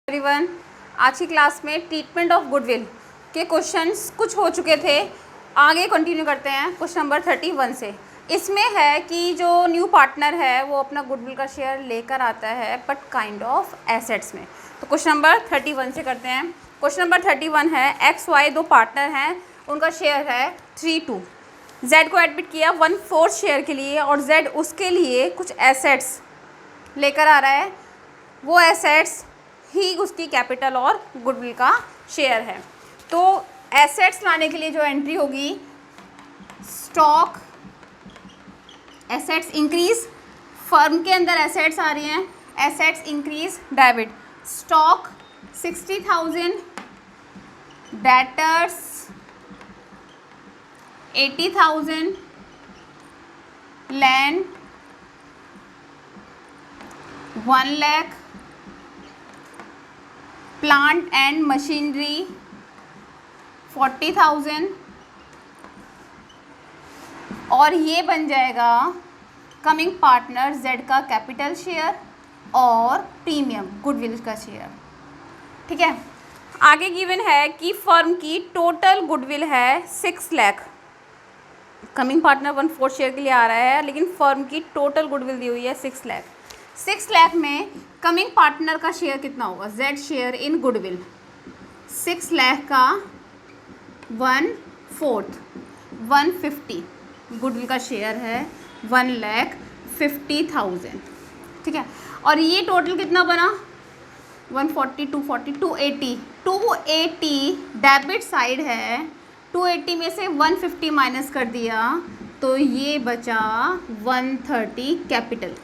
Everyone, आज की class में ट्रीटमेंट ऑफ गुडविल के क्वेश्चंस कुछ हो चुके थे। आगे कंटिन्यू करते हैं क्वेश्चन नंबर 31 से। इसमें है कि जो न्यू पार्टनर है वो अपना गुडविल का शेयर लेकर आता है बट काइंड ऑफ एसेट्स में। तो क्वेश्चन नंबर 31 से करते हैं। क्वेश्चन नंबर 31 है एक्स वाई दो पार्टनर हैं, उनका शेयर है 3-2। जेड को एडमिट किया 1/4 शेयर के लिए और जेड उसके लिए कुछ एसेट्स लेकर आ रहा है। वो एसेट्स ही उसकी कैपिटल और गुडविल का शेयर है। तो एसेट्स लाने के लिए जो एंट्री होगी, स्टॉक एसेट्स इंक्रीज, फर्म के अंदर एसेट्स आ रही हैं, assets increase debit, stock 60,000, debtors 80,000, land 1 lakh, plant and machinery 40,000 और ये बन जाएगा कमिंग पार्टनर जेड का कैपिटल शेयर और प्रीमियम गुडविल का शेयर। ठीक है, आगे गिवन है कि फर्म की टोटल गुडविल है 6 लाख। कमिंग पार्टनर 1/4 शेयर के लिए आ रहा है, लेकिन फर्म की टोटल गुडविल दी हुई है 6 लाख। 6 लाख में कमिंग पार्टनर का शेयर कितना होगा? Z share in goodwill 6 lakh का 1/4 150 गुडविल का शेयर है 1,50,000। ठीक है, और ये टोटल कितना बना? 140 240 280 डेबिट साइड है। 280 में से 150 माइनस कर दिया तो ये बचा 130 कैपिटल।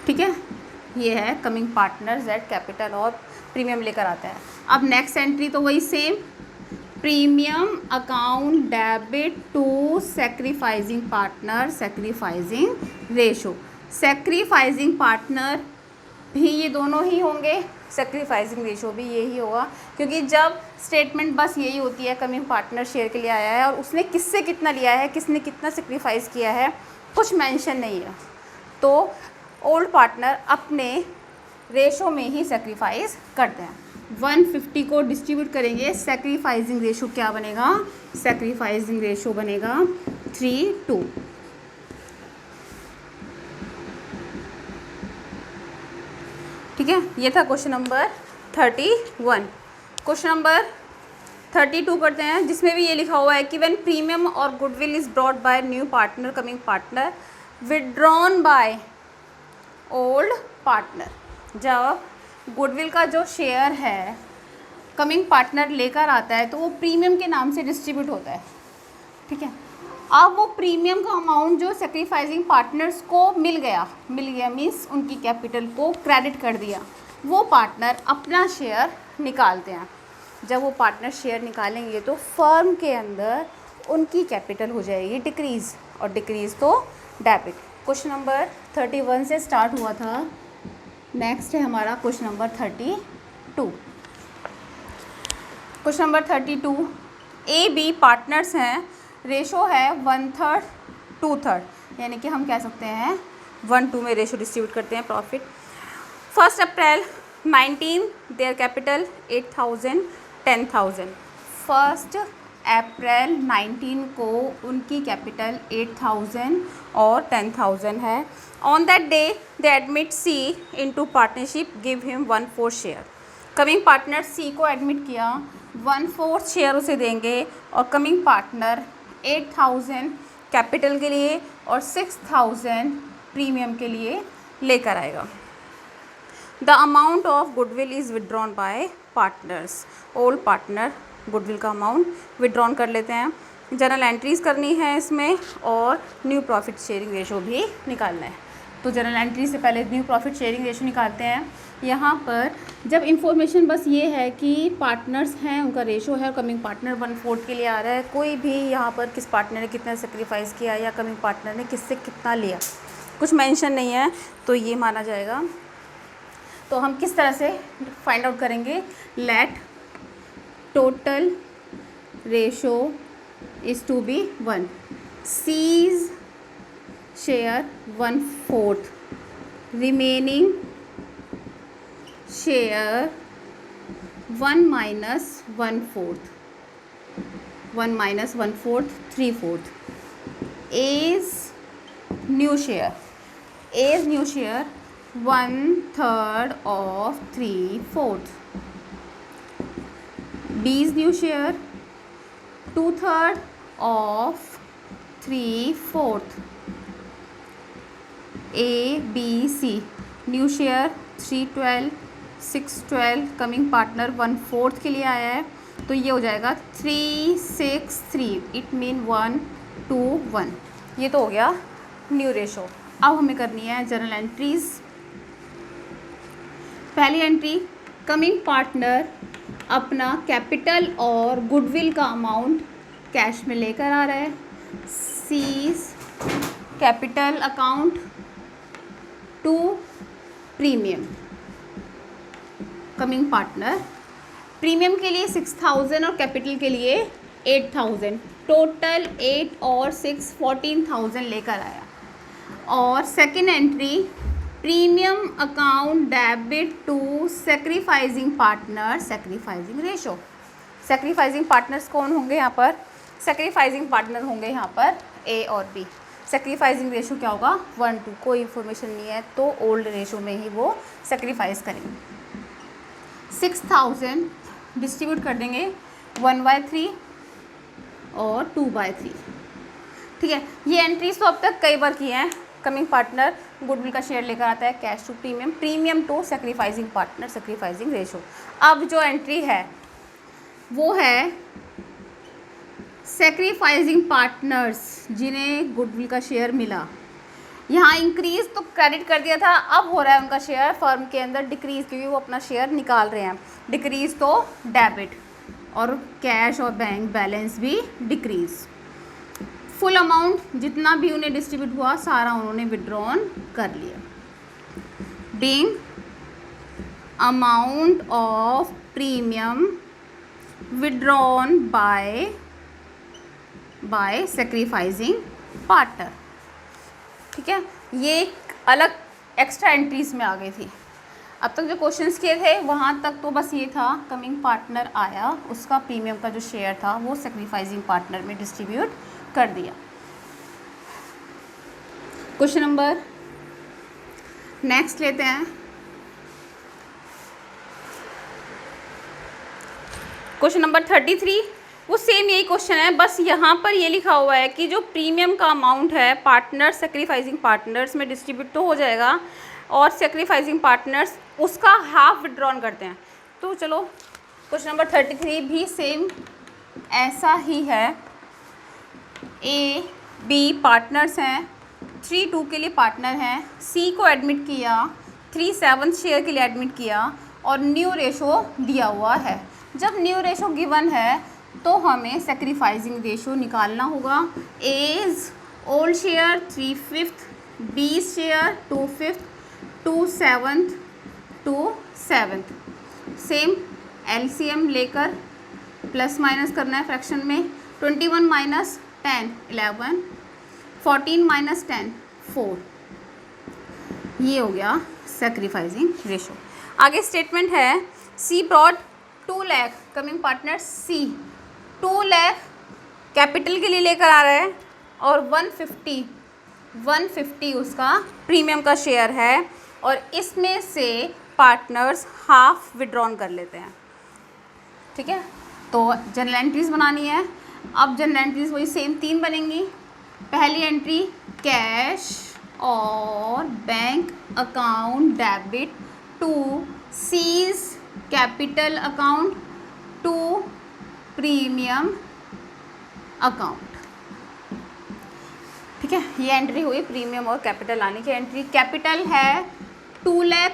ठीक है, ये है कमिंग पार्टनर जेड कैपिटल और प्रीमियम लेकर आता है। अब नेक्स्ट एंट्री तो वही same, premium account debit to sacrificing partner sacrificing ratio. Sacrificing partner भी ये दोनों ही होंगे, सैक्रिफाइसिंग रेशो भी यही होगा, क्योंकि जब स्टेटमेंट बस यही होती है कमिंग पार्टनर शेयर के लिए आया है और उसने किससे कितना लिया है, किसने कितना सेक्रीफाइस किया है, कुछ मेंशन नहीं है, तो ओल्ड पार्टनर अपने रेशो में ही सेक्रीफाइस करते हैं। 150 को डिस्ट्रीब्यूट करेंगे, सेक्रीफाइसिंग रेशो क्या बनेगा? सेक्रीफाइसिंग रेशो बनेगा 3:2। ठीक है, ये था क्वेश्चन नंबर 31। क्वेश्चन नंबर 32 करते हैं, जिसमें भी ये लिखा हुआ है कि व्हेन प्रीमियम और goodwill is brought by new partner coming partner withdrawn by old partner. जब गुडविल का जो शेयर है कमिंग पार्टनर लेकर आता है तो वो प्रीमियम के नाम से डिस्ट्रीब्यूट होता है। ठीक है, अब वो प्रीमियम का अमाउंट जो सेक्रीफाइसिंग पार्टनर्स को मिल गया मीन्स उनकी कैपिटल को क्रेडिट कर दिया, वो पार्टनर अपना शेयर निकालते हैं। जब वो पार्टनर शेयर निकालेंगे तो फर्म के अंदर उनकी कैपिटल हो जाएगी डिक्रीज़, और डिक्रीज़ तो डेबिट। क्वेश्चन नंबर 31 से स्टार्ट हुआ था। नेक्स्ट है हमारा क्वेश्चन नंबर 32। क्वेश्चन नंबर 32, ए बी पार्टनर्स हैं, रेशो है 1/3 2/3, यानी कि हम कह सकते हैं 1:2 में रेशो डिस्ट्रीब्यूट करते हैं प्रॉफिट। 1 April 19 their capital 8,000 10,000। 1 अप्रैल 19 को उनकी कैपिटल 8,000 और 10,000 है। On that day they admit C into partnership, give him 1/4 share. Coming partner C को एडमिट किया, 1/4 शेयर उसे देंगे और कमिंग पार्टनर 8,000 कैपिटल के लिए और 6,000 प्रीमियम के लिए लेकर आएगा। The amount of goodwill is withdrawn bye partners. Old partner goodwill का अमाउंट विड्रॉन कर लेते हैं। जर्नल एंट्रीज करनी है इसमें और न्यू प्रॉफिट शेयरिंग रेशो भी निकालना है। तो जर्नल एंट्री से पहले न्यू प्रॉफिट शेयरिंग रेशो निकालते हैं। यहाँ पर जब इन्फॉर्मेशन बस ये है कि पार्टनर्स हैं, उनका रेशो है और कमिंग पार्टनर 1/4 के लिए आ रहा है, कोई भी यहाँ पर किस पार्टनर ने कितना सेक्रीफाइस किया या कमिंग पार्टनर ने किससे कितना लिया, कुछ मेंशन नहीं है, तो ये माना जाएगा। तो हम किस तरह से फाइंड आउट करेंगे? Let total ratio is to be 1, C's share 1/4, remaining share 1 minus 1/4, 1 minus 1/4, 3/4 is new share, is new share 1/3 of 3/4, B is new share 2/3 of 3/4, A, B, C new share 3/12, 6/12 coming partner 1/4 के लिए आया है, तो ये हो जाएगा 3/6/3, it mean 1 to 1। ये तो हो गया न्यू रेशो। अब हमें करनी है जर्नल एंट्रीज। पहली एंट्री, कमिंग पार्टनर अपना कैपिटल और गुडविल का अमाउंट कैश में लेकर आ रहा है। C's capital account to premium. Coming partner premium के लिए 6,000 और कैपिटल के लिए 8,000, टोटल 8 और 6 14,000 लेकर आया। और second entry, premium account debit to sacrificing partner, sacrificing ratio. Sacrificing partners कौन होंगे यहाँ पर? सेक्रीफाइजिंग पार्टनर होंगे यहाँ पर ए और बी। सेक्रीफाइजिंग रेशो क्या होगा? 1:2। कोई इन्फॉर्मेशन नहीं है तो ओल्ड रेशो में ही वो सेक्रीफाइस करेंगे। 6,000 डिस्ट्रीब्यूट कर देंगे 1/3 और 2/3। ठीक है, ये एंट्रीज तो अब तक कई बार की हैं। कमिंग पार्टनर गुडविल का शेयर लेकर आता है, cash to premium, premium to sacrificing partner, sacrificing ratio. अब जो एंट्री है वो है सेक्रीफाइजिंग पार्टनर्स जिन्हें गुडविल का शेयर मिला। यहाँ इंक्रीज तो क्रेडिट कर दिया था, अब हो रहा है उनका शेयर फर्म के अंदर डिक्रीज, क्योंकि वो अपना शेयर निकाल रहे हैं। डिक्रीज तो डेबिट, और कैश और बैंक बैलेंस भी डिक्रीज। फुल अमाउंट जितना भी उन्हें डिस्ट्रीब्यूट हुआ सारा उन्होंने विड्रॉन कर लिया। Being amount of premium withdrawn bye sacrificing partner. ठीक है, ये एक अलग एक्स्ट्रा एंट्रीज में आ गई थी। अब तक जो क्वेश्चंस किए थे वहाँ तक तो बस ये था, कमिंग पार्टनर आया, उसका प्रीमियम का जो शेयर था वो सेक्रीफाइजिंग पार्टनर में डिस्ट्रीब्यूट कर दिया। क्वेश्चन नंबर नेक्स्ट लेते हैं। क्वेश्चन नंबर 33, वो सेम यही क्वेश्चन है, बस यहाँ पर ये लिखा हुआ है कि जो प्रीमियम का अमाउंट है पार्टनर सेक्रीफाइजिंग पार्टनर्स में डिस्ट्रीब्यूट तो हो जाएगा, और सेक्रीफाइजिंग पार्टनर्स उसका हाफ विड्रॉन करते हैं। तो चलो क्वेश्चन नंबर 33 भी सेम ऐसा ही है। ए बी पार्टनर्स हैं, 3/2 के लिए पार्टनर हैं, सी को एडमिट किया, 3/7 शेयर के लिए एडमिट किया, और न्यू रेशो दिया हुआ है। जब न्यू रेशो गिवन है तो हमें सेक्रीफाइजिंग रेशो निकालना होगा। A's old share 3/5, B share 2/5, 2/7, 2/7। Same LCM लेकर प्लस माइनस करना है फ्रैक्शन में। 21 माइनस 10 11, 14 माइनस 10 4। ये हो गया सेक्रीफाइजिंग रेशो। आगे स्टेटमेंट है, C brought 2 lakh, coming partner C 2 lakh capital के लिए लेकर आ रहा है, और 150 उसका प्रीमियम का शेयर है, और इसमें से पार्टनर्स हाफ विड्रॉन कर लेते हैं। ठीक है, तो जनरल एंट्रीज बनानी है। अब जनरल एंट्रीज वही सेम 3 बनेंगी। पहली एंट्री, कैश और bank account debit to C's capital account to premium account. ठीक है, ये एंट्री हुई प्रीमियम और कैपिटल लाने की एंट्री। कैपिटल है 2 लाख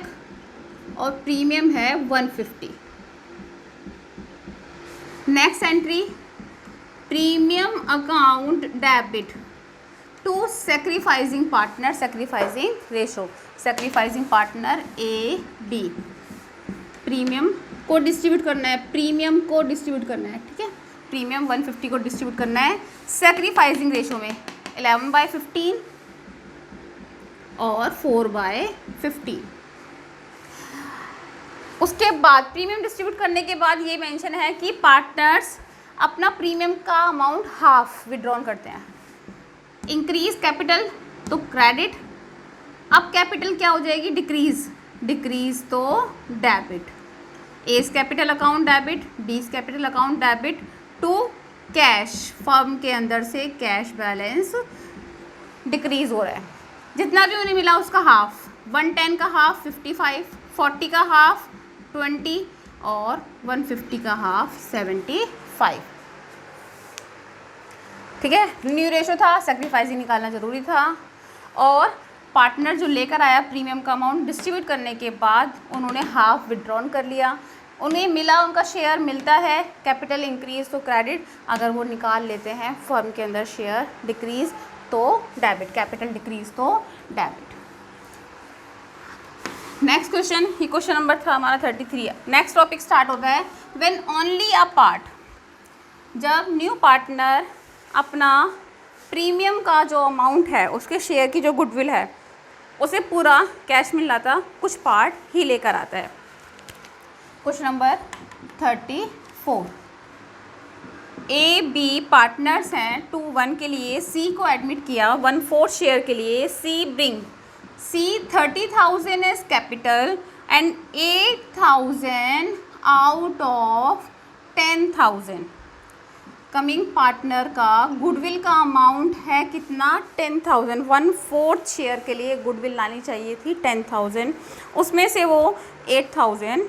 और प्रीमियम है 150। Next entry, premium account debit to sacrificing partner, sacrificing ratio, sacrificing partner A B. Premium को डिस्ट्रीब्यूट करना है, प्रीमियम को डिस्ट्रीब्यूट करना है। ठीक है, प्रीमियम 150 को डिस्ट्रीब्यूट करना है सेक्रीफाइजिंग रेशो में 11/15 और 4/15। उसके बाद प्रीमियम डिस्ट्रीब्यूट करने के बाद ये मेंशन है कि पार्टनर्स अपना प्रीमियम का अमाउंट हाफ विड्रॉन करते हैं। इंक्रीज कैपिटल तो क्रेडिट, अब कैपिटल क्या हो जाएगी, डिक्रीज, डिक्रीज तो debit. A's capital account debit, B's capital account debit to cash, firm के अंदर से कैश बैलेंस डिक्रीज हो रहा है। जितना भी उन्हें मिला उसका हाफ, 110 का हाफ 55, 40 का हाफ 20 और 150 का हाफ 75। ठीक है, न्यू रेशो था, सेक्रीफाइसिंग निकालना ज़रूरी था। और पार्टनर जो लेकर आया प्रीमियम का अमाउंट डिस्ट्रीब्यूट करने के बाद उन्होंने हाफ विड्रॉन कर लिया, उन्हें मिला, उनका शेयर मिलता है, कैपिटल इंक्रीज तो क्रेडिट, अगर वो निकाल लेते हैं फर्म के अंदर शेयर डिक्रीज तो डेबिट, कैपिटल डिक्रीज तो डेबिट। नेक्स्ट क्वेश्चन, ये क्वेश्चन नंबर था हमारा 33। नेक्स्ट टॉपिक स्टार्ट होता है व्हेन ओनली अ पार्ट, जब न्यू पार्टनर अपना प्रीमियम का जो अमाउंट है, उसके शेयर की जो गुडविल है, उसे पूरा कैश मिल लाता, कुछ पार्ट ही लेकर आता है। क्वेश्चन नंबर 34, ए बी पार्टनर्स हैं 2-1 के लिए, सी को एडमिट किया 1/4 शेयर के लिए, C bring, C 30,000 as capital and 8,000 out of 10,000। Coming partner का गुडविल का अमाउंट है कितना, 10,000। 1/4 शेयर के लिए गुडविल लानी चाहिए थी 10,000, उसमें से वो 8,000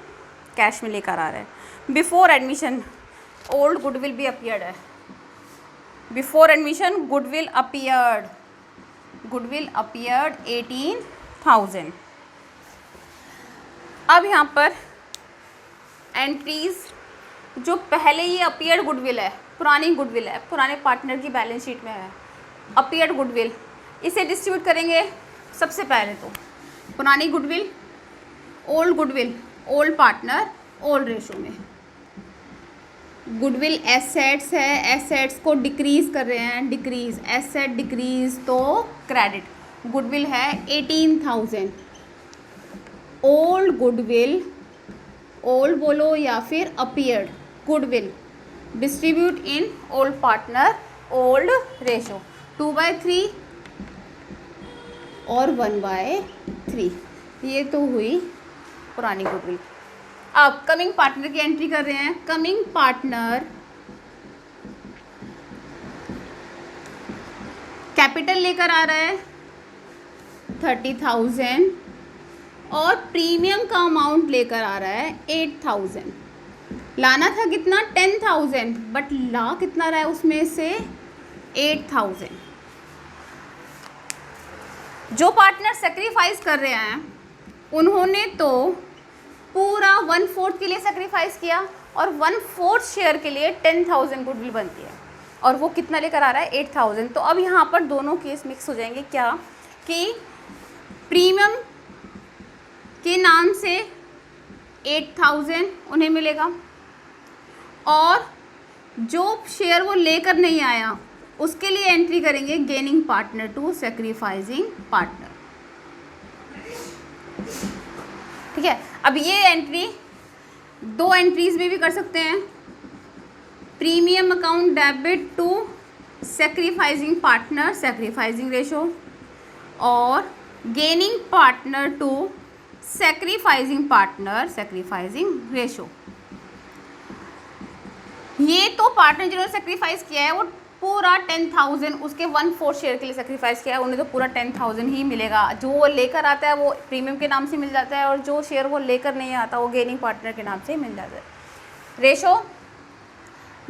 कैश में लेकर आ रहा है। बिफोर एडमिशन ओल्ड गुडविल भी अपीयर्ड है, बिफोर एडमिशन गुडविल अपीयर्ड 18,000। अब यहाँ पर एंट्रीज, जो पहले ये अपीयर्ड गुडविल है, पुरानी गुडविल है, पुराने पार्टनर की बैलेंस शीट में है अपीयर्ड गुडविल, इसे डिस्ट्रीब्यूट करेंगे। सबसे पहले तो पुरानी goodwill, old partner, old ratio में गुडविल एसेट्स है, एसेट्स को डिक्रीज कर रहे हैं, डिक्रीज, एसेट डिक्रीज तो क्रेडिट, गुडविल है 18,000। ओल्ड गुडविल, ओल्ड बोलो या फिर appeared goodwill, distribute in old partner, old ratio 2/3 और 1/3, ये तो हुई पुरानी गुडविल। अब कमिंग पार्टनर की एंट्री कर रहे हैं। कमिंग पार्टनर कैपिटल लेकर आ रहा है 30,000 और प्रीमियम का अमाउंट लेकर आ रहा है 8,000। लाना था कितना, 10,000, बट ला कितना रहा है उसमें से 8,000। जो पार्टनर सेक्रीफाइस कर रहे हैं उन्होंने तो पूरा 1/4 के लिए सेक्रीफाइस किया और 1/4 शेयर के लिए 10,000 गुडविल बनती है, और वो कितना लेकर आ रहा है 8,000। तो अब यहाँ पर दोनों केस मिक्स हो जाएंगे, क्या कि प्रीमियम के नाम से 8,000 उन्हें मिलेगा और जो शेयर वो लेकर नहीं आया उसके लिए एंट्री करेंगे gaining partner to sacrificing partner. ठीक है, अब ये एंट्री दो एंट्रीज में भी कर सकते हैं, premium account debit to sacrificing partner, sacrificing ratio, और gaining partner to sacrificing partner, sacrificing ratio. ये तो पार्टनर जिन्होंने सेक्रीफाइस किया है वो पूरा 10,000 उसके 1/4 शेयर के लिए सेक्रीफाइस किया है, उन्हें तो पूरा 10,000 ही मिलेगा। जो वो लेकर आता है वो प्रीमियम के नाम से मिल जाता है, और जो शेयर वो लेकर नहीं आता वो गेनिंग पार्टनर के नाम से मिल जाता है। रेशो,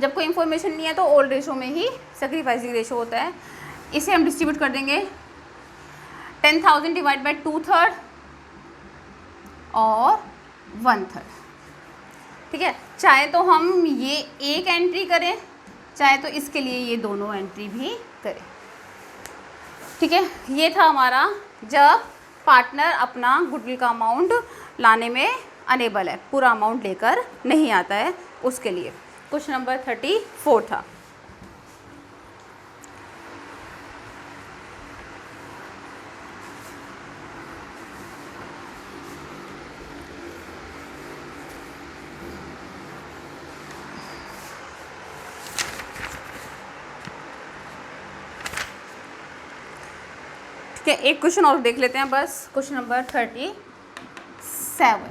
जब कोई इन्फॉर्मेशन नहीं है तो ओल्ड रेशो में ही सेक्रीफाइसिंग रेशो होता है। इसे हम डिस्ट्रीब्यूट कर देंगे 10,000 डिवाइड बाई 2/3 और 1/3। ठीक है, चाहे तो हम ये एक एंट्री करें, चाहे तो इसके लिए ये दोनों एंट्री भी करें। ठीक है, ये था हमारा जब पार्टनर अपना गुडविल का अमाउंट लाने में अनेबल है, पूरा अमाउंट लेकर नहीं आता है, उसके लिए क्वेश्चन नंबर 34 था। ठीक है, एक क्वेश्चन और देख लेते हैं बस, question number 37।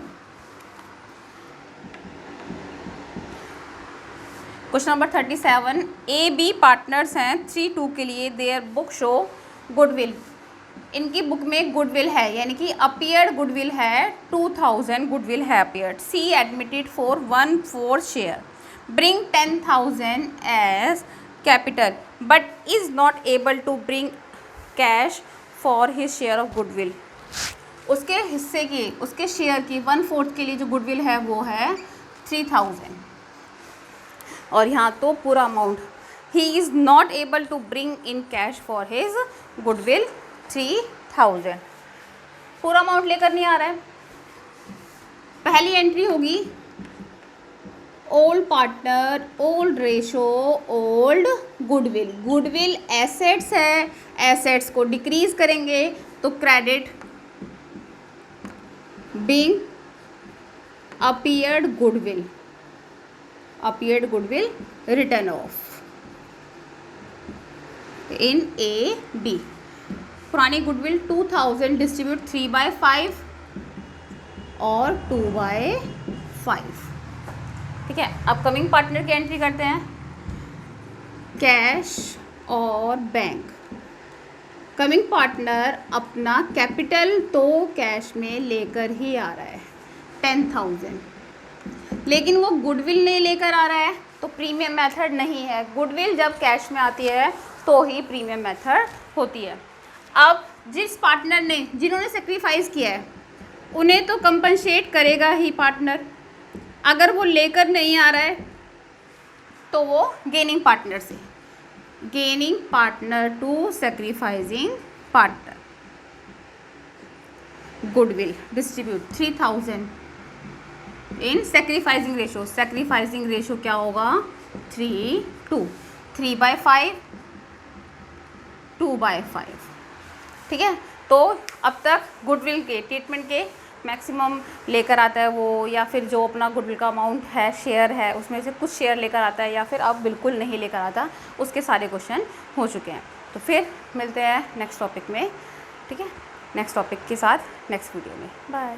Question number 37, A B partners हैं 3-2 के लिए, देयर बुक शो गुडविल। इनकी बुक में गुडविल है, यानी कि अपीयर्ड गुडविल है 2000 गुडविल है appeared. C admitted for 1/4 share, bring 10,000 as capital but is not able to bring cash for his share of goodwill. उसके हिस्से की, उसके शेयर की 1/4 के लिए जो गुडविल है वो है 3000, और यहाँ तो पूरा amount, he is not able to bring in cash for his goodwill 3000, पूरा अमाउंट लेकर नहीं आ रहा है। पहली एंट्री होगी old partner, old ratio, old goodwill. Goodwill assets है, एसेट्स को डिक्रीज करेंगे तो credit being appeared goodwill, appeared goodwill written off in A B. पुरानी गुडविल 2000 डिस्ट्रीब्यूट 3/5 और 2/5। ठीक है, अब कमिंग पार्टनर की एंट्री करते हैं, कैश और बैंक। कमिंग पार्टनर अपना कैपिटल तो कैश में लेकर ही आ रहा है 10,000, लेकिन वो गुडविल नहीं लेकर आ रहा है तो प्रीमियम मेथड नहीं है। गुडविल जब कैश में आती है तो ही प्रीमियम मेथड होती है। अब जिस पार्टनर ने, जिन्होंने सेक्रीफाइस किया है, उन्हें तो कंपनसेट करेगा ही पार्टनर। अगर वो लेकर नहीं आ रहा है तो वो गेनिंग पार्टनर से, gaining partner to sacrificing partner, goodwill distribute 3000 in sacrificing ratio. Sacrificing ratio क्या होगा? 3:2, 3/5, 2/5। ठीक है, तो अब तक गुडविल के ट्रीटमेंट के मैक्सिमम लेकर आता है वो, या फिर जो अपना गुडविल का अमाउंट है, शेयर है, उसमें से कुछ शेयर लेकर आता है, या फिर अब बिल्कुल नहीं लेकर आता, उसके सारे क्वेश्चन हो चुके हैं। तो फिर मिलते हैं नेक्स्ट टॉपिक में। ठीक है, नेक्स्ट टॉपिक के साथ नेक्स्ट वीडियो में। बाय।